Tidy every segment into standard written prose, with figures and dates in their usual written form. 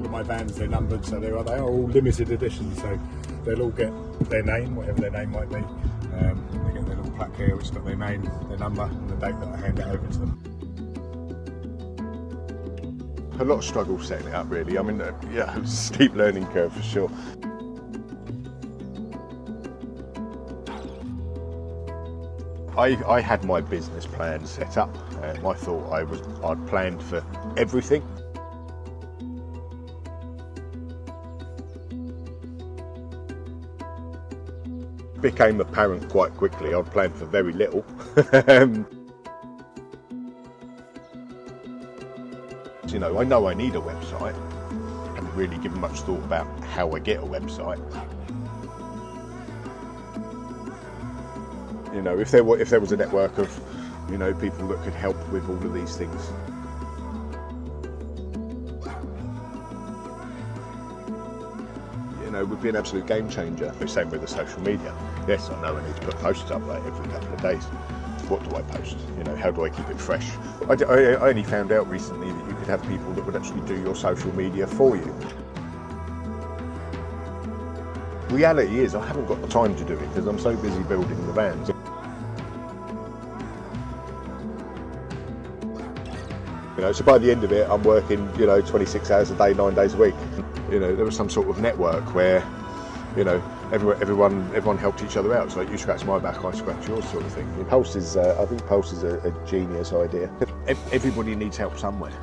of my vans, they're numbered, so they are all limited editions, so they'll all get their name, whatever their name might be. They get their little plaque here which has got their name, their number and the date that I hand it over to them. A lot of struggle setting it up really. I mean, yeah, it was a steep learning curve for sure. I had my business plan set up. I thought I'd planned for everything. Became apparent quite quickly I'd planned for very little. You know I need a website. I haven't really given much thought about how I get a website. You know, if there was a network of, you know, people that could help with all of these things. You know, would be an absolute game changer. Same with the social media. Yes, I know I need to put posts up like every couple of days. What do I post? You know, how do I keep it fresh? I only found out recently that you could have people that would actually do your social media for you. Reality is I haven't got the time to do it because I'm so busy building the vans. You know, so by the end of it, I'm working, you know, 26 hours a day, 9 days a week. You know, there was some sort of network where, you know, everyone helped each other out. It's like you scratch my back, I scratch yours, sort of thing. Pulse is, I think Pulse is a genius idea. Everybody needs help somewhere.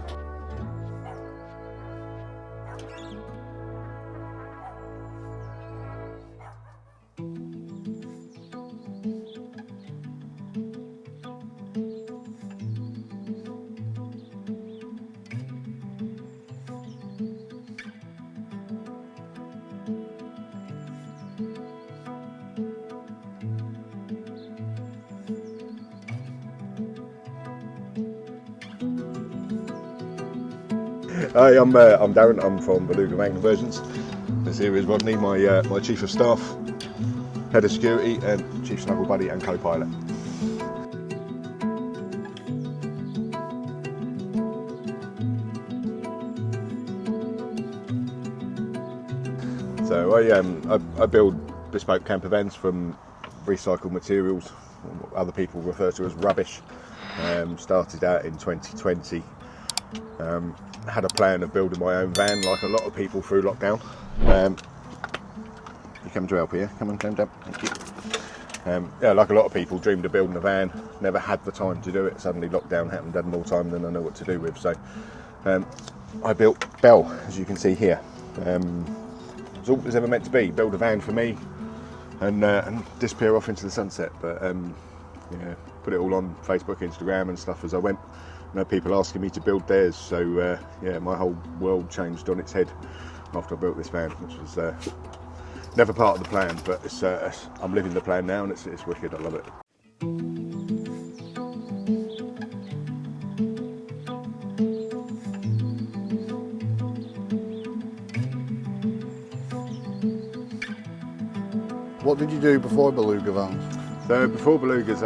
Hi, I'm Darren. I'm from Beluga Van Conversions. This here is Rodney, my Chief of Staff, Head of Security, and Chief Snuggle Buddy and Co-Pilot. So I build bespoke camper vans from recycled materials, what other people refer to as rubbish. Started out in 2020. Had a plan of building my own van like a lot of people through lockdown. You come to help here, come on, down. Thank you. Yeah, like a lot of people dreamed of building a van, never had the time to do it. Suddenly lockdown happened, had more time than I know what to do with. So I built Bell, as you can see here. It's all it was ever meant to be, build a van for me and disappear off into the sunset. But yeah, put it all on Facebook, Instagram and stuff as I went. You know, people asking me to build theirs, so yeah, my whole world changed on its head after I built this van, which was never part of the plan, but I'm living the plan now and it's wicked, I love it. What did you do before Beluga vans? So before Belugas,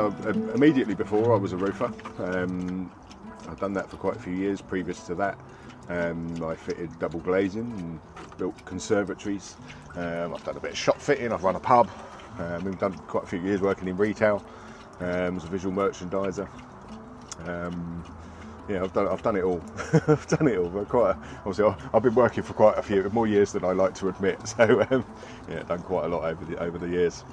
immediately before I was a roofer. I've done that for quite a few years. Previous to that, I fitted double glazing and built conservatories. I've done a bit of shop fitting, I've run a pub. We've done quite a few years working in retail as a visual merchandiser. Yeah, I've done it all. I've done it all. But obviously, I've been working for quite a few more years than I like to admit. So yeah, done quite a lot over the years.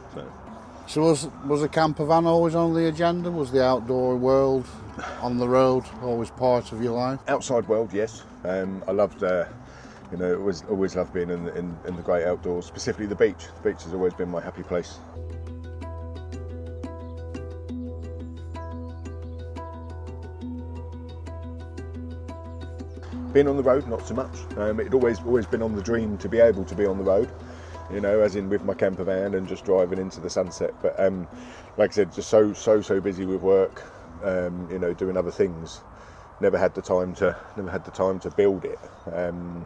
So was a camper van always on the agenda? Was the outdoor world on the road always part of your life? Outside world, yes. I loved, you know, always loved being in the great outdoors, specifically the beach. The beach has always been my happy place. Being on the road, not so much. It'd always been on the dream to be able to be on the road. You know, as in with my camper van and just driving into the sunset. But like I said, just so busy with work, you know, doing other things. Never had the time to build it. You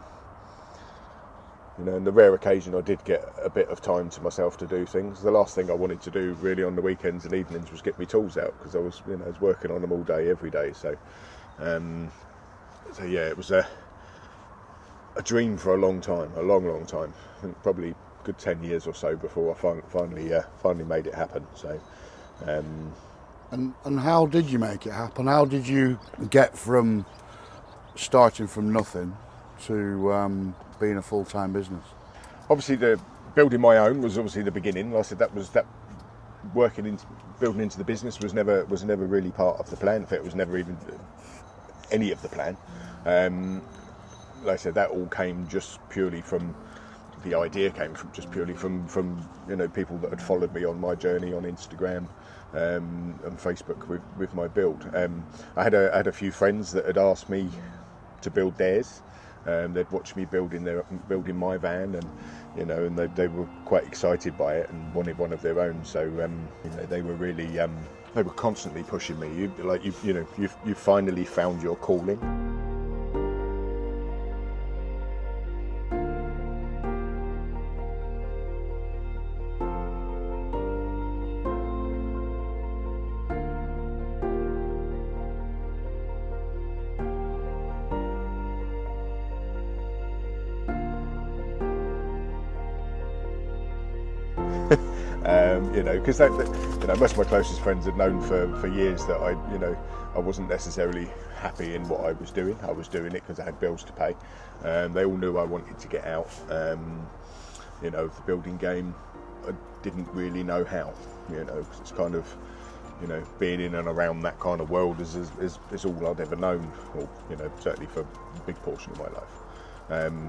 know, and the rare occasion I did get a bit of time to myself to do things. The last thing I wanted to do really on the weekends and evenings was get my tools out because I was working on them all day, every day. So, so yeah, it was a dream for a long time, a long time. I think probably a good 10 years or so before I finally made it happen. So, and how did you make it happen? How did you get from starting from nothing to being a full-time business? obviously, the building my own was obviously the beginning. Like I said, that building into the business was never really part of the plan. In fact, it was never even any of the plan. Like I said, that all came just purely from the idea came from just purely from people that had followed me on my journey on Instagram and Facebook with my build. I had a few friends that had asked me to build theirs. They'd watched me building my van, and they were quite excited by it and wanted one of their own. So they were really they were constantly pushing me. You finally found your calling. Because most of my closest friends had known for years that I wasn't necessarily happy in what I was doing. I was doing it because I had bills to pay. They all knew I wanted to get out. The building game, I didn't really know how. Because it's kind of being in and around that kind of world is all I'd ever known, or certainly for a big portion of my life.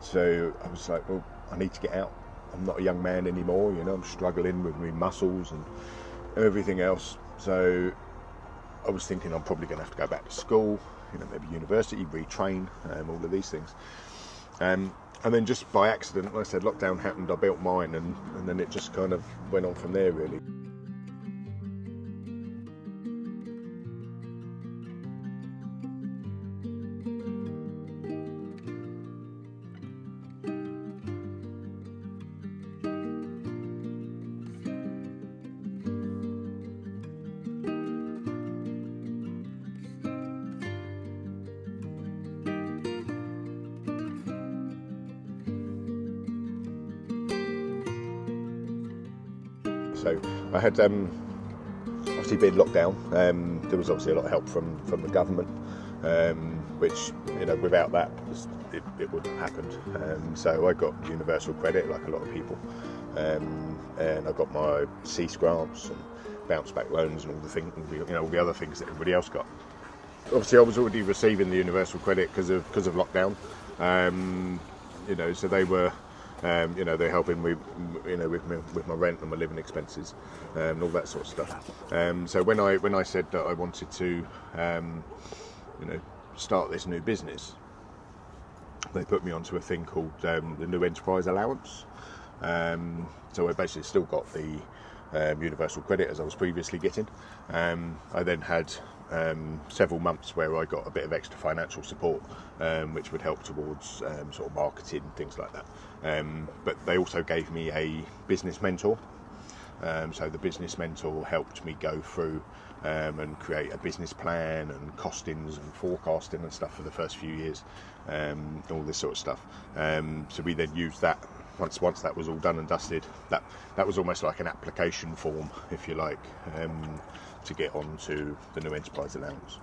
So I was like, well, I need to get out. I'm not a young man anymore, I'm struggling with my muscles and everything else. So I was thinking I'm probably going to have to go back to school, maybe university, retrain, all of these things. And then just by accident, like I said, lockdown happened, I built mine, and then it just kind of went on from there, really. So I had obviously been locked down. There was obviously a lot of help from the government, which without that it wouldn't have happened. So I got universal credit like a lot of people, and I got my cease grants and bounce back loans and all the things, all the other things that everybody else got. Obviously, I was already receiving the universal credit because of lockdown. So they were. They're helping me, with my rent and my living expenses, and all that sort of stuff. So when I said that I wanted to, start this new business, they put me onto a thing called the New Enterprise Allowance. So I basically still got the universal credit as I was previously getting. I then had several months where I got a bit of extra financial support, which would help towards sort of marketing, things like that. But they also gave me a business mentor. So the business mentor helped me go through and create a business plan and costings and forecasting and stuff for the first few years, all this sort of stuff. So we then used that. Once that was all done and dusted, that was almost like an application form, if you like, to get onto the New Enterprise Allowance.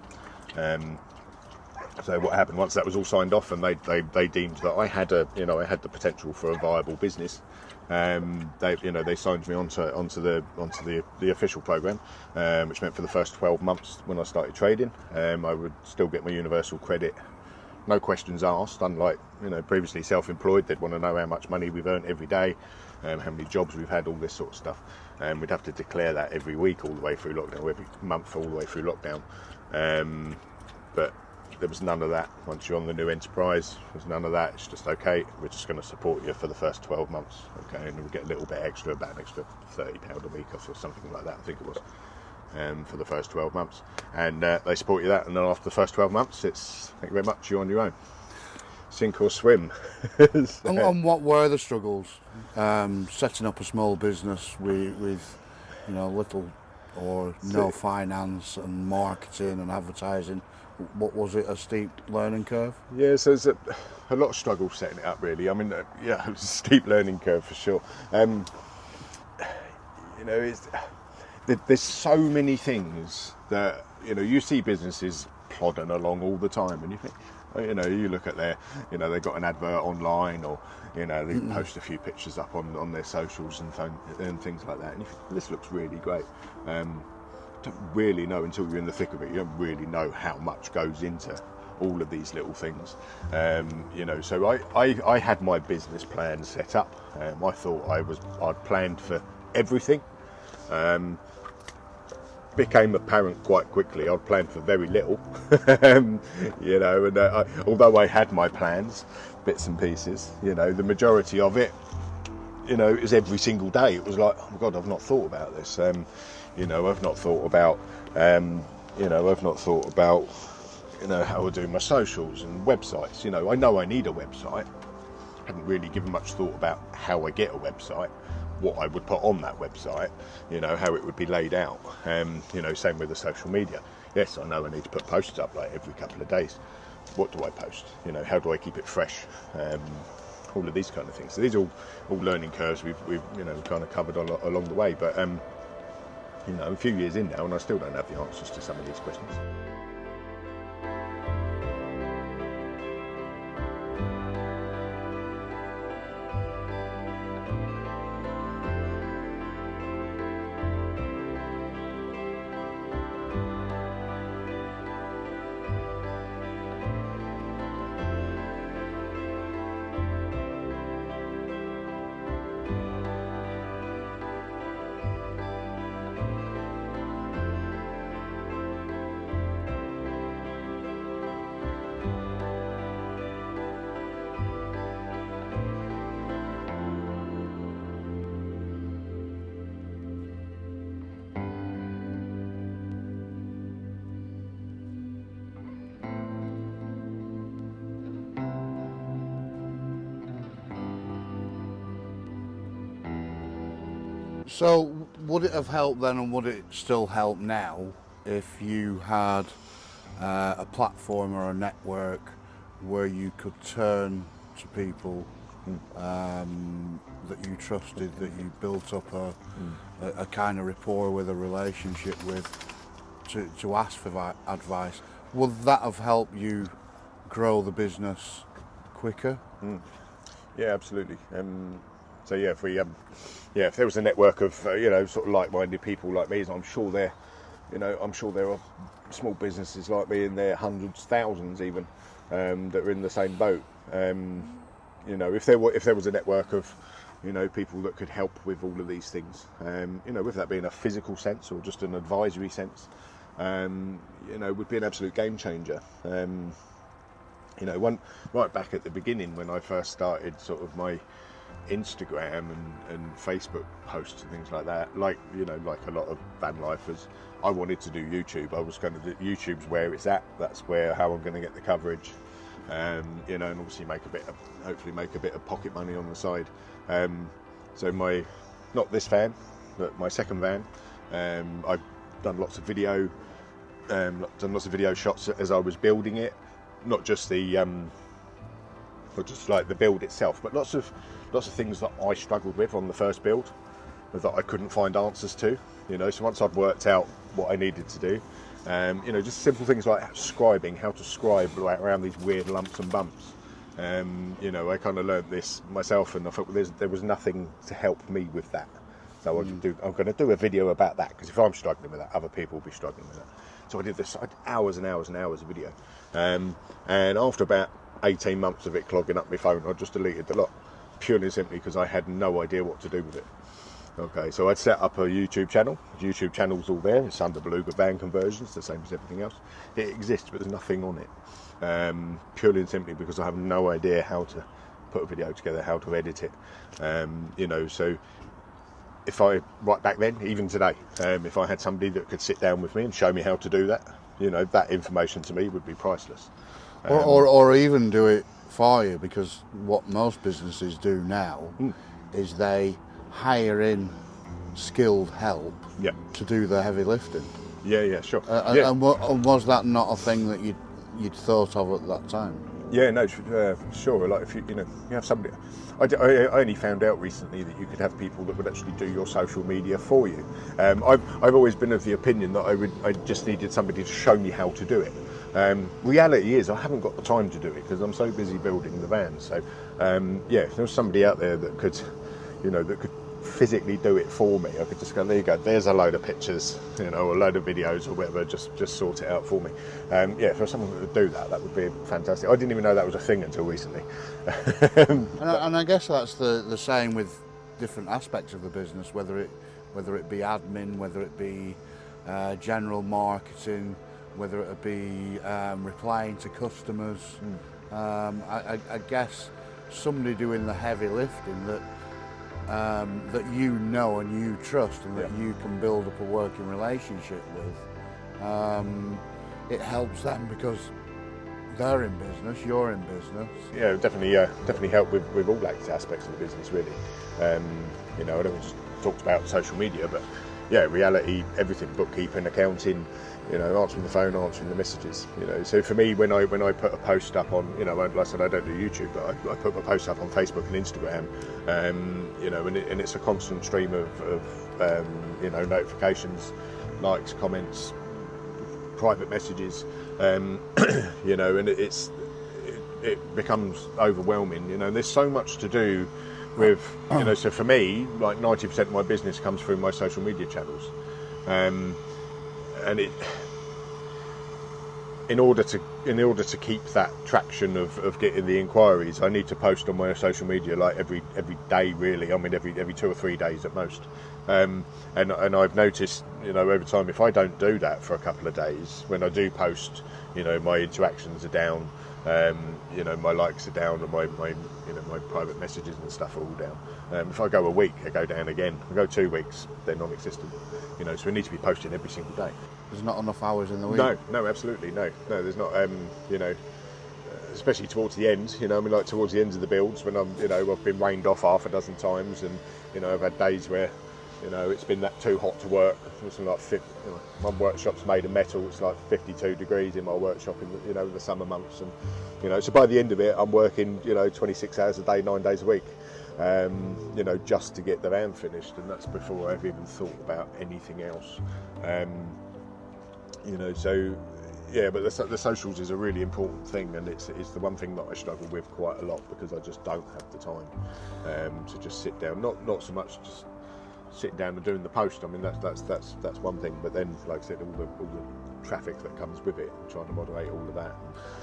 So what happened once that was all signed off, and they deemed that I had the potential for a viable business. They signed me onto the official program, which meant for the first 12 months when I started trading, I would still get my universal credit. No questions asked, unlike previously self-employed. They'd want to know how much money we've earned every day, how many jobs we've had, all this sort of stuff. We'd have to declare that every week all the way through lockdown, or every month all the way through lockdown. But there was none of that. Once you're on the New Enterprise, there's none of that. It's just, okay, we're just going to support you for the first 12 months, okay, and we'll get a little bit extra, about an extra £30 a week or something like that, I think it was. For the first 12 months, and they support you that, and then after the first 12 months it's thank you very much, you're on your own, sink or swim. And what were the struggles setting up a small business with little or no finance and marketing and advertising? What was it? A steep learning curve? Yeah, so there's a lot of struggle setting it up, really. I mean, yeah, it was a steep learning curve for sure. You know, there's so many things that, you know, you see businesses plodding along all the time, and you think, you know, you look at they've got an advert online, or, you know, they post a few pictures up on their socials and things like that, and you think, this looks really great. Don't really know until you're in the thick of it. You don't really know how much goes into all of these little things. You know, so I had my business plan set up. I thought I'd planned for everything. Became apparent quite quickly I'd planned for very little. You know, and although I had my plans, bits and pieces, you know, the majority of it, you know, it was every single day. It was like, oh my God, I've not thought about this. You know, I've not thought about, you know, how I do my socials and websites. You know I need a website. Hadn't really given much thought about how I get a website, what I would put on that website, you know, how it would be laid out. You know, same with the social media. Yes, I know I need to put posts up like every couple of days. What do I post? You know, how do I keep it fresh? All of these kind of things. So these are all learning curves we've you know, kind of covered along the way. But you know, a few years in now, and I still don't have the answers to some of these questions. So would it have helped then, and would it still help now, if you had a platform or a network where you could turn to people that you trusted, that you built up a kind of rapport with, a relationship with, to ask for advice? Would that have helped you grow the business quicker? Yeah, absolutely. So yeah, if there was a network of you know, sort of like-minded people like me, I'm sure there are small businesses like me in there, hundreds, thousands even, that are in the same boat. You know, if there was a network of, you know, people that could help with all of these things, you know, with that being a physical sense or just an advisory sense, you know, would be an absolute game changer. You know, right back at the beginning when I first started sort of my Instagram and Facebook posts and things like that, like, you know, like a lot of van lifers, I wanted to do YouTube. I was kind of, YouTube's where it's at. That's how I'm going to get the coverage, you know, and obviously hopefully make a bit of pocket money on the side. So not this van, but my second van, I've done lots of video shots as I was building it. Not just like the build itself, but lots of things that I struggled with on the first build that I couldn't find answers to. You know, so once I'd worked out what I needed to do, you know, just simple things like scribing, how to scribe around these weird lumps and bumps. You know, I kind of learned this myself, and I thought there was nothing to help me with that. So I'm going to do a video about that, because if I'm struggling with that, other people will be struggling with that. So I did hours and hours and hours of video. And after about 18 months of it clogging up my phone, I just deleted the lot, purely and simply because I had no idea what to do with it. Okay, so I'd set up a YouTube channel. The YouTube channel's all there. It's under Beluga Van Conversions, the same as everything else. It exists, but there's nothing on it. Purely and simply because I have no idea how to put a video together, how to edit it. You know, so right back then, even today, if I had somebody that could sit down with me and show me how to do that, you know, that information to me would be priceless. Or even do it for you, because what most businesses do now is they hire in skilled help to do the heavy lifting. Yeah, sure. And was that not a thing that you'd thought of at that time? Yeah, no, sure. Like if you have somebody. I only found out recently that you could have people that would actually do your social media for you. I've always been of the opinion that I just needed somebody to show me how to do it. Reality is I haven't got the time to do it because I'm so busy building the van. So yeah, if there was somebody out there that could, that could physically do it for me, I could just go, there you go, there's a load of pictures, or a load of videos or whatever, just sort it out for me. Yeah, if there was someone that would do that, that would be fantastic. I didn't even know that was a thing until recently. And I guess that's the same with different aspects of the business, whether it be admin, whether it be general marketing, whether it be replying to customers. I guess somebody doing the heavy lifting that you know and you trust and that you can build up a working relationship with, it helps them because they're in business, you're in business. Yeah, definitely help with all aspects of the business, really. I know we just talked about social media, but yeah, reality, everything, bookkeeping, accounting, answering the phone, answering the messages. So for me, when I put a post up on, like I said, I don't do YouTube, but I put my post up on Facebook and Instagram, and it's a constant stream of notifications, likes, comments, private messages, and it becomes overwhelming. There's so much to do with, so for me, like 90% of my business comes through my social media channels, and in order to keep that traction of getting the inquiries, I need to post on my social media like every day, really. I mean, every 2 or 3 days at most. And I've noticed, over time, if I don't do that for a couple of days, when I do post, my interactions are down, my likes are down, and my private messages and stuff are all down. If I go a week, I go down again. If I go 2 weeks, they're non-existent. So we need to be posting every single day. There's not enough hours in the week. No, absolutely no. There's not. Especially towards the end. Like towards the ends of the builds when I've been rained off half a dozen times, and I've had days where it's been that too hot to work. It's like my workshop's made of metal. It's like 52 degrees in my workshop in the summer months, and so by the end of it, I'm working 26 hours a day, 9 days a week. Just to get the van finished, and that's before I've even thought about anything else. So yeah, but the socials is a really important thing, and it's the one thing that I struggle with quite a lot because I just don't have the time to just sit down. Not so much just sitting down and doing the post. I mean that's one thing, but then like I said, all the traffic that comes with it, and trying to moderate all of that.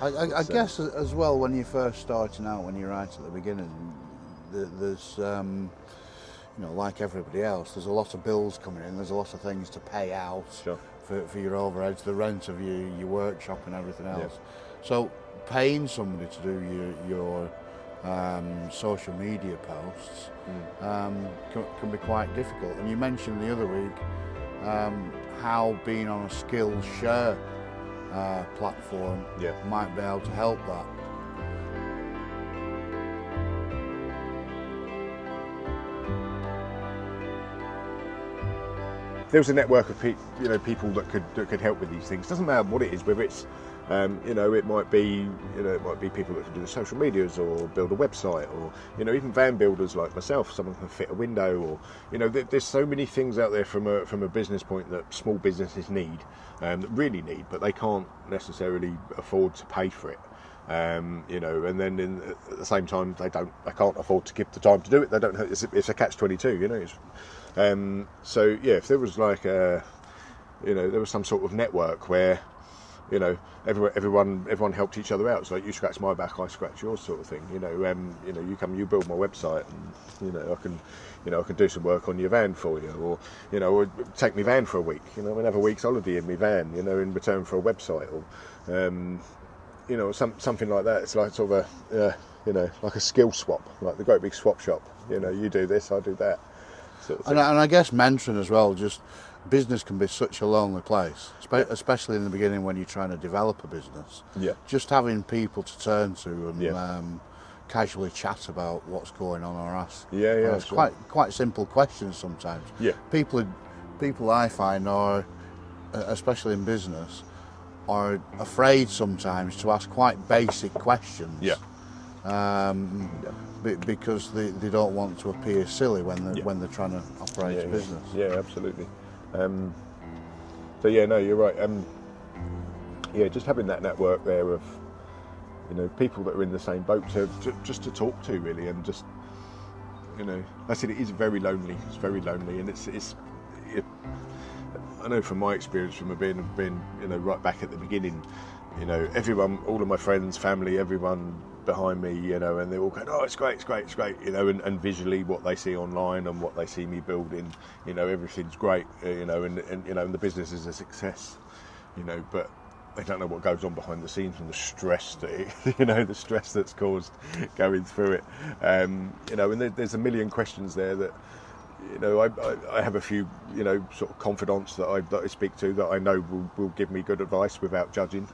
I guess as well, when you're first starting out, when you're right at the beginning, there's like everybody else, there's a lot of bills coming in, there's a lot of things to pay out. Sure. For your overheads, the rent of your workshop and everything else. Yeah. So paying somebody to do your social media posts can be quite difficult. And you mentioned the other week how being on a SkillShare platform might be able to help that. There's a network of people that could help with these things. Doesn't matter what it is, whether it's it might be people that can do the social medias or build a website, or even van builders like myself. Someone can fit a window, or there's so many things out there from a business point that small businesses need, that really need, but they can't necessarily afford to pay for it. And then at the same time they can't afford to give the time to do it. They don't. It's a catch-22. So yeah, if there was like there was some sort of network where everyone helped each other out. It's like you scratch my back, I scratch yours, sort of thing. You build my website, and I can do some work on your van for you, or take my van for a week. And have a week's holiday in my van. In return for a website, or something like that. It's like sort of like a skill swap, like the great big swap shop. You do this, I do that. Sort of and I guess mentoring as well. Just business can be such a lonely place, especially in the beginning when you're trying to develop a business. Yeah. Just having people to turn to and casually chat about what's going on or ask. It's sure. quite simple questions sometimes. Yeah. People I find are, especially in business, are afraid sometimes to ask quite basic questions. Yeah. Because they don't want to appear silly when they're trying to operate a business. Yeah, absolutely. So yeah, no, you're right. Yeah, just having that network there of, you know, people that are in the same boat just to talk to, really, and just, you know, I said it is very lonely. It's very lonely, and I know from my experience from being you know, right back at the beginning, you know, everyone, all of my friends, family, everyone behind me, you know, and they're all going, oh, it's great, you know, and visually what they see online and what they see me building, you know, everything's great, you know, and you know, and the business is a success, you know, but they don't know what goes on behind the scenes and the stress that you know, the stress that's caused going through it, you know, and there's a million questions there that, you know, I have a few, you know, sort of confidants that I speak to that I know will give me good advice without judging,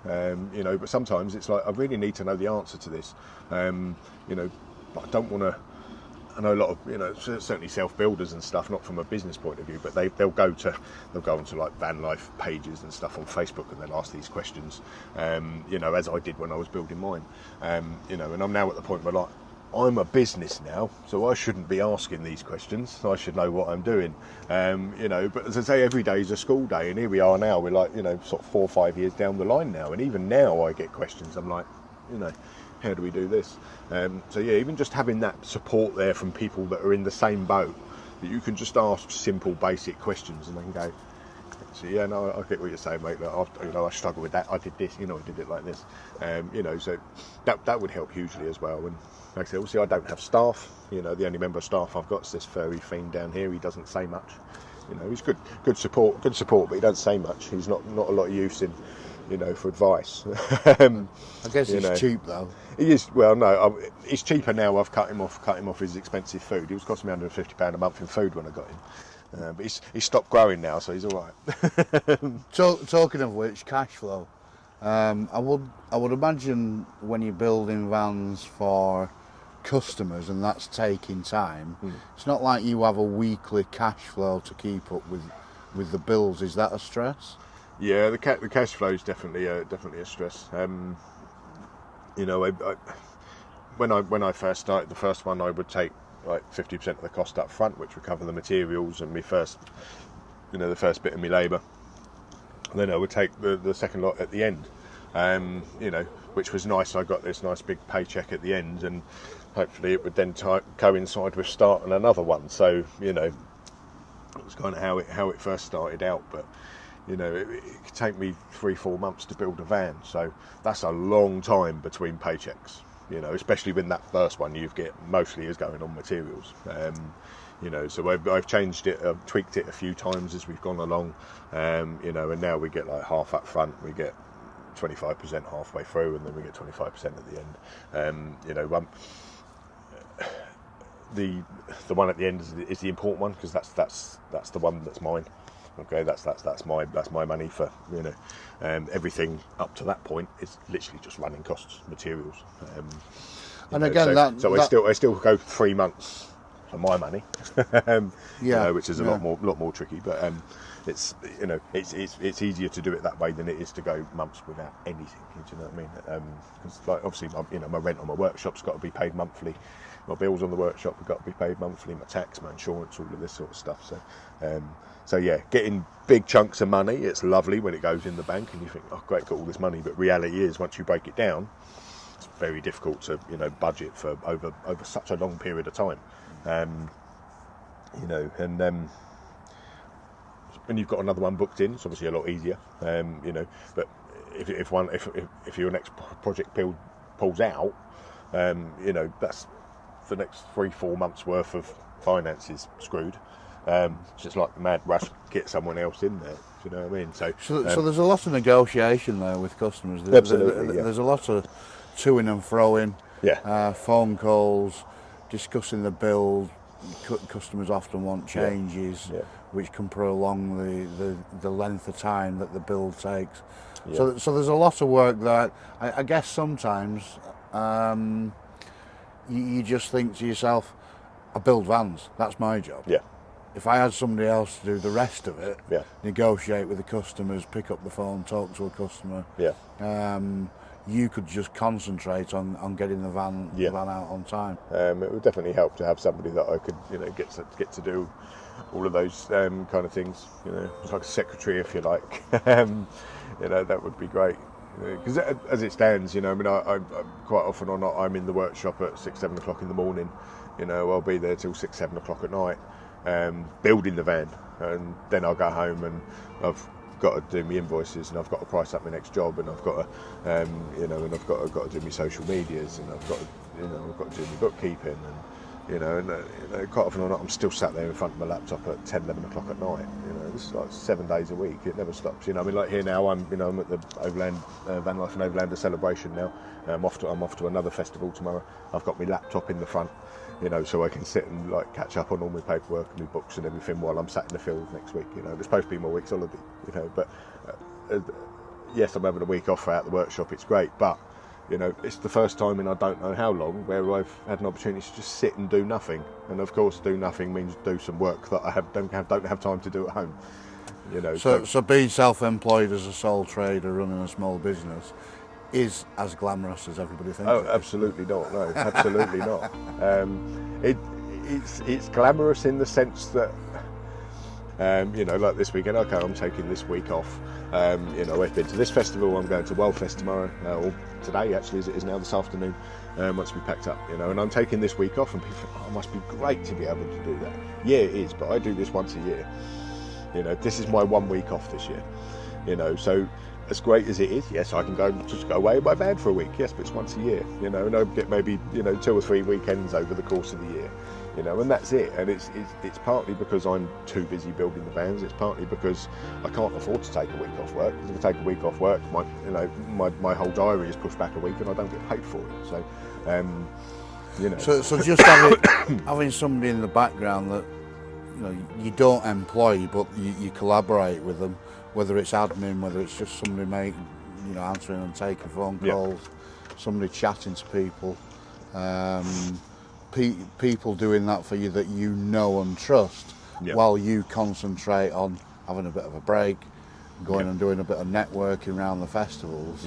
you know, but sometimes it's like, I really need to know the answer to this, you know, but I don't want to. I know a lot of, you know, certainly self-builders and stuff, not from a business point of view, but they'll go onto like van life pages and stuff on Facebook, and they'll ask these questions, you know, as I did when I was building mine, you know, and I'm now at the point where, like, I'm a business now, so I shouldn't be asking these questions. I should know what I'm doing, you know. But as I say, every day is a school day, and here we are now. We're like, you know, sort of 4 or 5 years down the line now, and even now I get questions. I'm like, you know, how do we do this? So yeah, even just having that support there from people that are in the same boat, that you can just ask simple, basic questions, and they can go, so yeah, no, I get what you're saying, mate. Like, you know, I struggle with that. I did this, you know, I did it like this, you know. So that would help hugely as well. And like I said, obviously I don't have staff. You know, the only member of staff I've got is this furry fiend down here. He doesn't say much. You know, he's good support, but he doesn't say much. He's not a lot of use in, you know, for advice. I guess he's cheap though. He is. Well, no, he's cheaper now. I've cut him off his expensive food. He was costing me £150 a month in food when I got him. But he's stopped growing now, so he's all right. Talking of which, cash flow. I would imagine when you're building vans for customers and that's taking time, it's not like you have a weekly cash flow to keep up with the bills. Is that a stress? Yeah, the cash flow is definitely a stress. You know, when I first started the first one, I would take like 50% of the cost up front, which would cover the materials and the first bit of my labour. And then I would take the second lot at the end, you know, which was nice. I got this nice big paycheck at the end, and hopefully it would then coincide with starting another one. So, you know, it was kind of how it first started out. But, you know, it could take me 3-4 months to build a van, so that's a long time between paychecks. You know, especially when that first one you get mostly is going on materials. You know, so I've changed it, tweaked it a few times as we've gone along. You know, and now we get like half up front, we get 25% halfway through, and then we get 25% at the end. You know, the one at the end is the important one, because that's the one that's mine. Okay, that's my money for, you know, everything up to that point is literally just running costs, materials. And again, I still go 3 months for my money, you know, which is a lot more tricky. But it's, you know, it's easier to do it that way than it is to go months without anything. Do you know what I mean? Because like, obviously, my rent on my workshop's got to be paid monthly. My bills on the workshop have got to be paid monthly. My tax, my insurance, all of this sort of stuff. So yeah, getting big chunks of money, it's lovely when it goes in the bank and you think, oh great, got all this money. But reality is, once you break it down, it's very difficult to, you know, budget for over such a long period of time. You know, and when you've got another one booked in, it's obviously a lot easier. You know, but if your next project pulls out, you know, that's the next 3-4 months worth of finances screwed. It's just like the mad rush to get someone else in there. Do you know what I mean? So there's a lot of negotiation there with customers. Absolutely, yeah. There's a lot of to-ing and fro-ing. Yeah. Phone calls, discussing the build. Customers often want changes, which can prolong the length of time that the build takes. Yeah. So there's a lot of work that I guess sometimes you just think to yourself, I build vans, that's my job. Yeah. if I had somebody else to do the rest of it, Yeah. negotiate with the customers, pick up the phone, talk to a customer, you could just concentrate on getting the van out on time. It would definitely help to have somebody that I could, get to do all of those kind of things. It's like a secretary, if you like. That would be great. Because as it stands, I quite often or not, I'm in the workshop at 6-7 o'clock in the morning. I'll be there till 6-7 o'clock at night, building the van, and then I'll go home and I've got to do my invoices, and I've got to price up my next job, and I've got to, and I've got to do my social medias, and I've got to do my bookkeeping, and quite often or not, I'm still sat there in front of my laptop at 10-11 o'clock at night. This is like 7 days a week. It never stops. Like here now, I'm at the Overland Van Life and Overlander celebration now. I'm off to another festival tomorrow. I've got my laptop in the front, so I can sit and catch up on all my paperwork and my books and everything while I'm sat in the field next week. It's supposed to be my week's holiday, but yes, I'm having a week off out the workshop. It's great, but it's the first time in I don't know how long where I've had an opportunity to just sit and do nothing. And of course, do nothing means do some work that I don't have time to do at home. So being self-employed as a sole trader running a small business is as glamorous as everybody thinks. Oh, absolutely not. No, absolutely not. It's glamorous in the sense that like this weekend. Okay, I'm taking this week off. I've been to this festival. I'm going to Wellfest tomorrow, or today actually, as it is now, this afternoon. Once we packed up, and I'm taking this week off. And people think, it must be great to be able to do that. Yeah, it is, but I do this once a year. This is my 1 week off this year. So as great as it is, yes, I can go away in my van for a week. Yes, but it's once a year. And I get maybe 2 or 3 weekends over the course of the year. And that's it. And it's partly because I'm too busy building the vans. It's partly because I can't afford to take a week off work. Because if I take a week off work, my whole diary is pushed back a week, and I don't get paid for it. So just having somebody in the background that you don't employ, but you collaborate with them, whether it's admin, whether it's just somebody answering and taking phone calls, somebody chatting to people. People doing that for you that you know and trust, while you concentrate on having a bit of a break, going and doing a bit of networking around the festivals.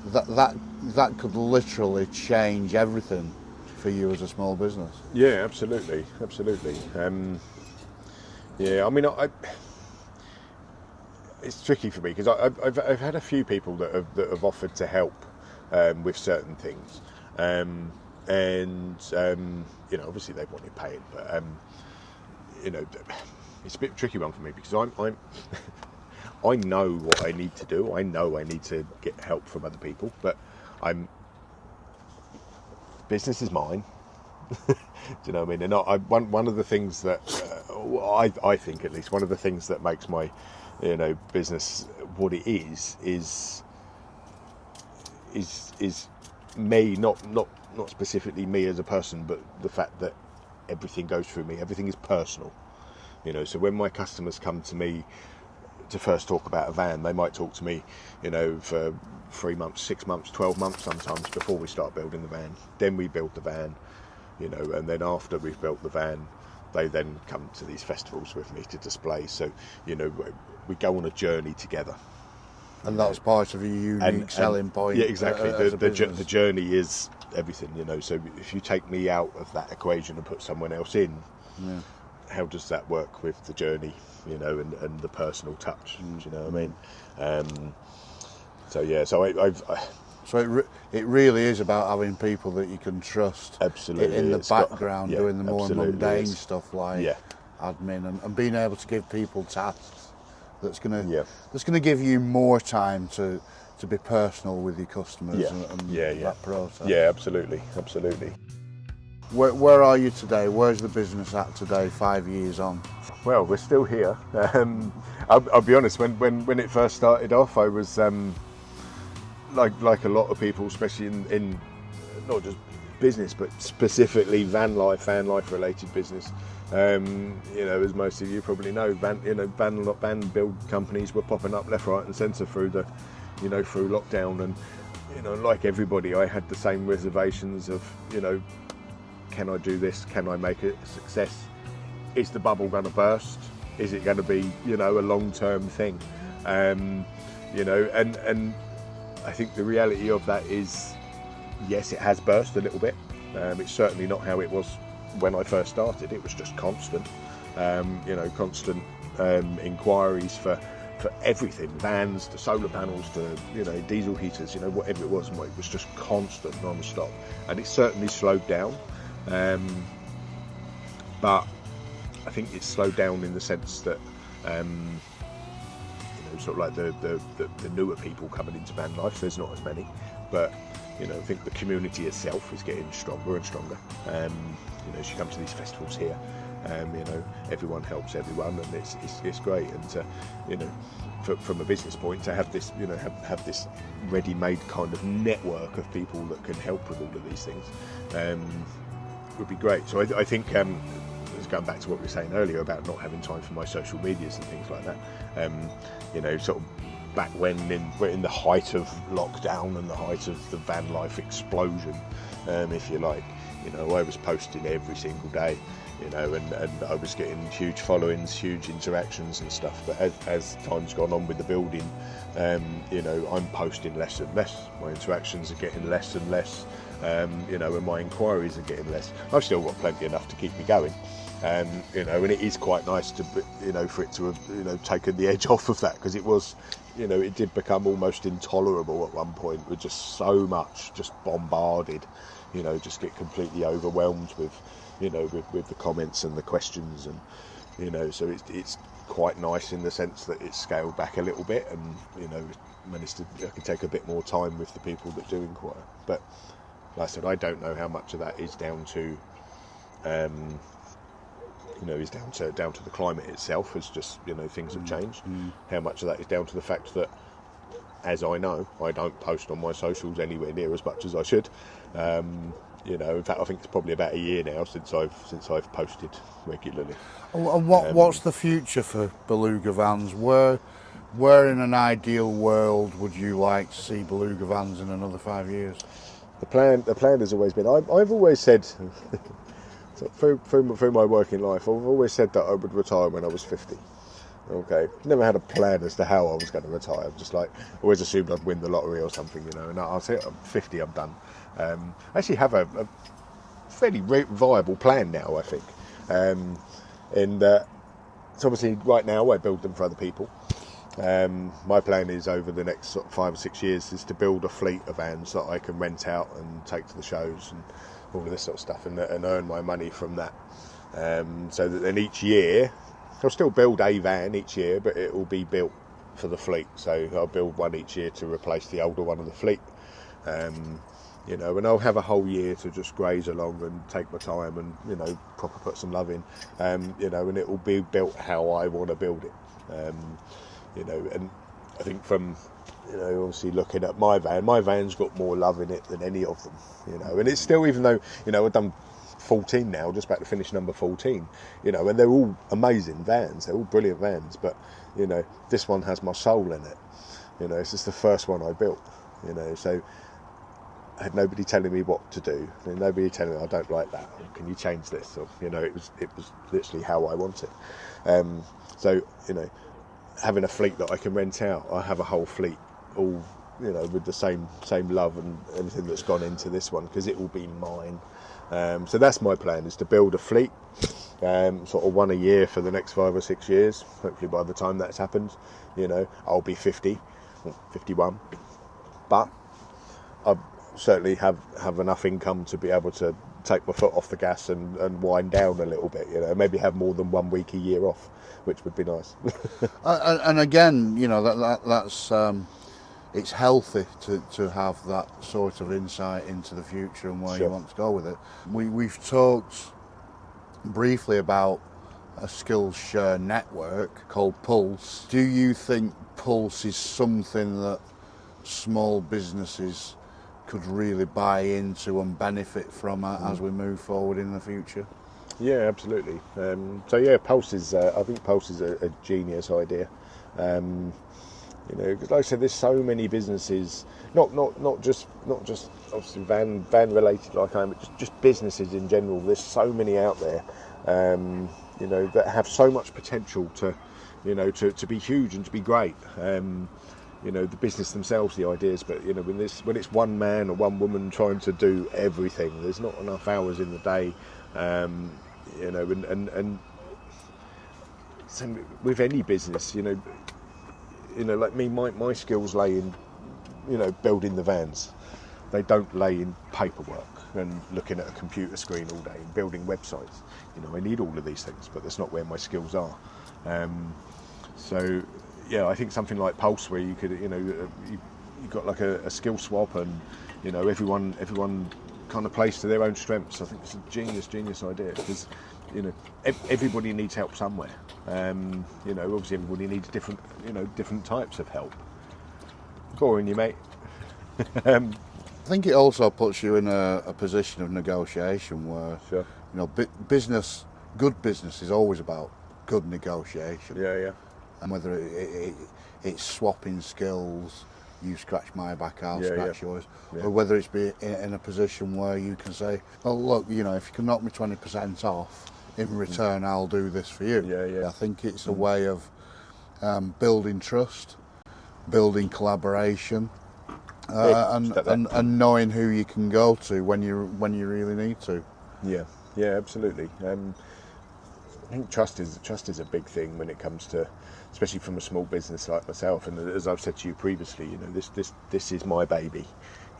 That could literally change everything for you as a small business. Yeah, absolutely. It's tricky for me because I've had a few people that have offered to help with certain things. Obviously they wanted paying, but it's a bit tricky one for me because I know what I need to do. I know I need to get help from other people, but business is mine. Do you know what I mean? And one of the things that I think, at least, one of the things that makes my business what it is me, not specifically me as a person, but the fact that everything goes through me. Everything is personal. So when my customers come to me to first talk about a van, they might talk to me, for 3 months, 6 months, 12 months sometimes before we start building the van. Then we build the van, and then after we've built the van, they then come to these festivals with me to display. So, we go on a journey together. And that's part of your unique selling point. Yeah, exactly. The journey is everything, So if you take me out of that equation and put someone else in, how does that work with the journey, and the personal touch? Do you know what I mean? So it really is about having people that you can trust. Absolutely. In the background, doing the more mundane stuff like admin, and being able to give people tasks that's gonna give you more time to be personal with your customers and that process. Yeah, absolutely. Where are you today? Where's the business at today, 5 years on? Well, we're still here. I'll be honest, when it first started off, I was like a lot of people, especially in not just business, but specifically van life related business. As most of you probably know, van build companies were popping up left, right, and centre through lockdown, and like everybody, I had the same reservations of, can I do this? Can I make it a success? is the bubble going to burst? Is it going to be, you know, a long-term thing? You know, and I think the reality of that is, yes, it has burst a little bit. It's certainly not how it was when I first started. It was just constant, you know, constant inquiries for everything, vans to solar panels to, you know, diesel heaters, you know, whatever it was. And it was just constant, non-stop. And it certainly slowed down. But I think it's slowed down in the sense that, you know, sort of like the newer people coming into van life, there's not as many. But, you know, I think the community itself is getting stronger and stronger. You know, as you come to these festivals here, you know, everyone helps everyone, and it's great. And to, you know, from a business point, to have this, you know, have this ready-made kind of network of people that can help with all of these things, would be great. So I think, going back to what we were saying earlier about not having time for my social medias and things like that, you know, sort of back when we're in the height of lockdown and the height of the van life explosion, if you like, you know, I was posting every single day, you know, and I was getting huge followings, huge interactions and stuff. But as time's gone on with the building, you know, I'm posting less and less. My interactions are getting less and less, you know, and my inquiries are getting less. I've still got plenty enough to keep me going. You know, and it is quite nice to, you know, for it to have, you know, taken the edge off of that, because it was, you know, it did become almost intolerable at one point with just so much, just bombarded, you know, just get completely overwhelmed with, you know, with the comments and the questions, and, you know, so it's quite nice in the sense that it's scaled back a little bit, and, you know, managed to, I can take a bit more time with the people that do inquire. But like I said, I don't know how much of that is down to, you know, is down to the climate itself, as just, you know, things have changed. How much of that is down to the fact that, as I know, I don't post on my socials anywhere near as much as I should. You know, in fact, I think it's probably about a year now since I've posted regularly. And what's the future for Beluga vans? Where in an ideal world would you like to see Beluga vans in another 5 years? The plan has always been, I've always said, so through my working life, I've always said that I would retire when I was 50. Okay, never had a plan as to how I was going to retire. I'm just like, always assumed I'd win the lottery or something, you know. And I'll say I'm 50, I'm done. I actually have a fairly viable plan now, I think. And so obviously right now I build them for other people. My plan is over the next sort of 5 or 6 years is to build a fleet of vans that I can rent out and take to the shows and all of this sort of stuff, and earn my money from that. So that then each year, I'll still build a van each year, but it will be built for the fleet. So I'll build one each year to replace the older one of the fleet. You know, and I'll have a whole year to just graze along and take my time and, you know, proper put some love in. You know, and it will be built how I want to build it. You know, and I think from, you know, obviously looking at my van's got more love in it than any of them, you know, and it's still, even though, you know, I've done 14 now, just about to finish number 14, you know, and they're all amazing vans, they're all brilliant vans, but, you know, this one has my soul in it, you know, it's just the first one I built, you know, so I had nobody telling me what to do, and nobody telling me I don't like that, or can you change this, or, you know, it was literally how I want it. So, you know, having a fleet that I can rent out, I have a whole fleet all, you know, with the same love and everything that's gone into this one, because it will be mine. So that's my plan, is to build a fleet, sort of one a year for the next 5 or 6 years. Hopefully by the time that's happened, you know, I'll be 50 or 51, but I certainly have enough income to be able to take my foot off the gas and wind down a little bit, you know, maybe have more than 1 week a year off, which would be nice. And again, you know, that's it's healthy to have that sort of insight into the future and where you want to go with it. We've talked briefly about a SkillShare network called Pulse. Do you think Pulse is something that small businesses could really buy into and benefit from as we move forward in the future? Yeah, absolutely. So yeah, Pulse is. I think Pulse is a genius idea. You know, like I said, there's so many businesses, not just obviously van related like I am, but just businesses in general. There's so many out there. you know, that have so much potential to, you know, to be huge and to be great. You know, the business themselves, the ideas, but you know, when it's one man or one woman trying to do everything, there's not enough hours in the day. You know, and so with any business, you know, like me, my skills lay in, you know, building the vans. They don't lay in paperwork and looking at a computer screen all day and building websites. You know, I need all of these things, but that's not where my skills are. So, yeah, I think something like Pulse, where you could, you know, you got like a skill swap, and you know, everyone kind of plays to their own strengths. I think it's a genius idea, because you know, everybody needs help somewhere. You know, obviously everybody needs different types of help. Go on, you mate. I think it also puts you in a position of negotiation where, Sure. you know, good business is always about good negotiation. Yeah. And whether it's swapping skills, you scratch my back, I'll scratch yours, or whether it's be in a position where you can say, oh look, you know, if you can knock me 20% off, in return I'll do this for you. Yeah. I think it's a way of building trust, building collaboration, and knowing who you can go to when you really need to. Yeah, absolutely. I think trust is a big thing when it comes to, especially from a small business like myself. And as I've said to you previously, you know, this is my baby.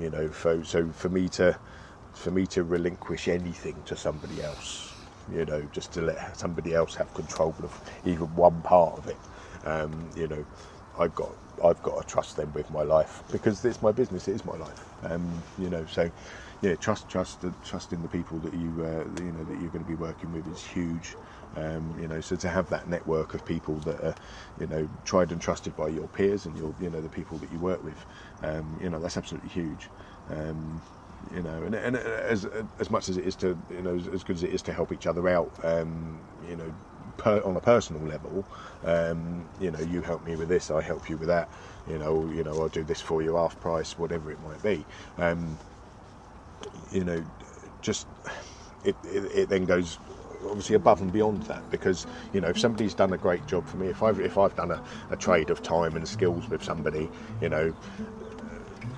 You know, so for me to relinquish anything to somebody else, you know, just to let somebody else have control of even one part of it, you know, I've got to trust them with my life, because it's my business, it is my life. You know, so yeah, trust in the people that you know, that you're going to be working with is huge. You know, so to have that network of people that are, you know, tried and trusted by your peers and your, you know, the people that you work with, you know, that's absolutely huge. You know, and as much as it is to, you know, as good as it is to help each other out, you know, on a personal level, you know, you help me with this, I help you with that, you know, I'll do this for you half price, whatever it might be. You know, just it then goes obviously above and beyond that, because you know, if somebody's done a great job for me, if I've done a trade of time and skills with somebody, you know,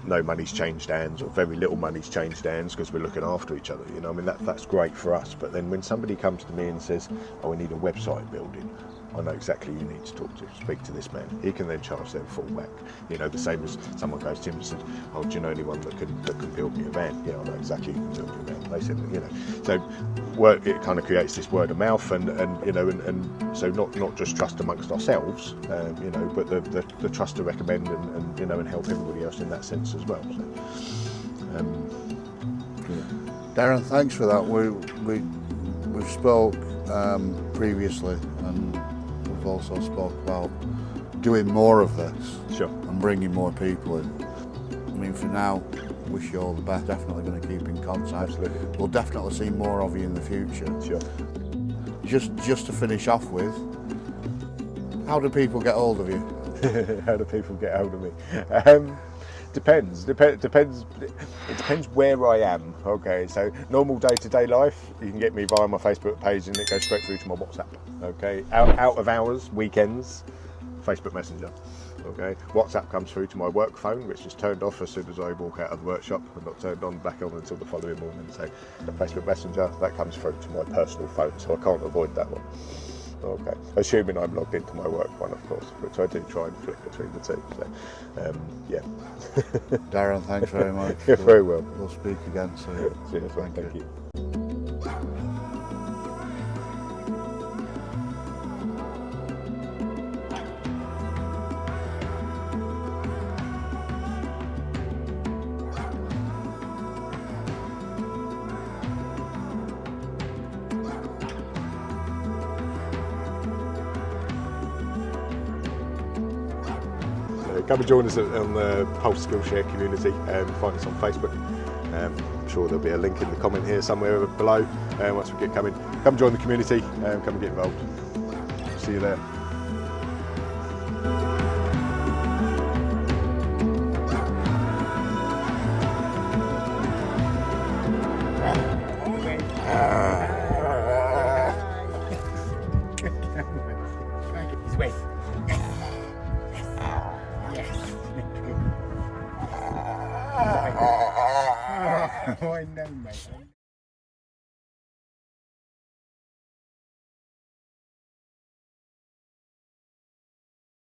no money's changed hands, or very little money's changed hands, because we're looking after each other. You know, I mean, that's great for us. But then when somebody comes to me and says, "Oh, we need a website building," I know exactly who you need to speak to this man. He can then charge them full whack. You know, the same as someone goes to him and said, "Oh, do you know anyone that can build me a van?" Yeah, I know exactly who can build me a van. They said, you know, so it kind of creates this word of mouth, and you know, and so not just trust amongst ourselves, you know, but the trust to recommend and you know, and help everybody else in that sense as well. So, yeah. Darren, thanks for that. We've spoke previously, and we've also spoke about doing more of this. Sure. And bringing more people in. I mean, for now, wish you all the best. Definitely going to keep in contact. Absolutely. We'll definitely see more of you in the future. Sure. Just to finish off with, how do people get hold of you? How do people get hold of me? Depends. It depends where I am. Okay, so normal day-to-day life, you can get me via my Facebook page, and it goes straight through to my WhatsApp. Okay, out of hours, weekends, Facebook Messenger. Okay, WhatsApp comes through to my work phone, which is turned off as soon as I walk out of the workshop, and not turned back on until the following morning. So the Facebook Messenger, that comes through to my personal phone, so I can't avoid that one. Okay, assuming I'm logged into my work one, of course, which I do try and flick between the two. So, yeah. Darren, thanks very much. You're very well. We'll speak again soon. Cheers, thank you. Come and join us on the Pulse.SkillShare community, and find us on Facebook. I'm sure there'll be a link in the comment here somewhere below. Once we get coming, come join the community, come and get involved. See you there. Sweet. Yes. Yes. I know, mate.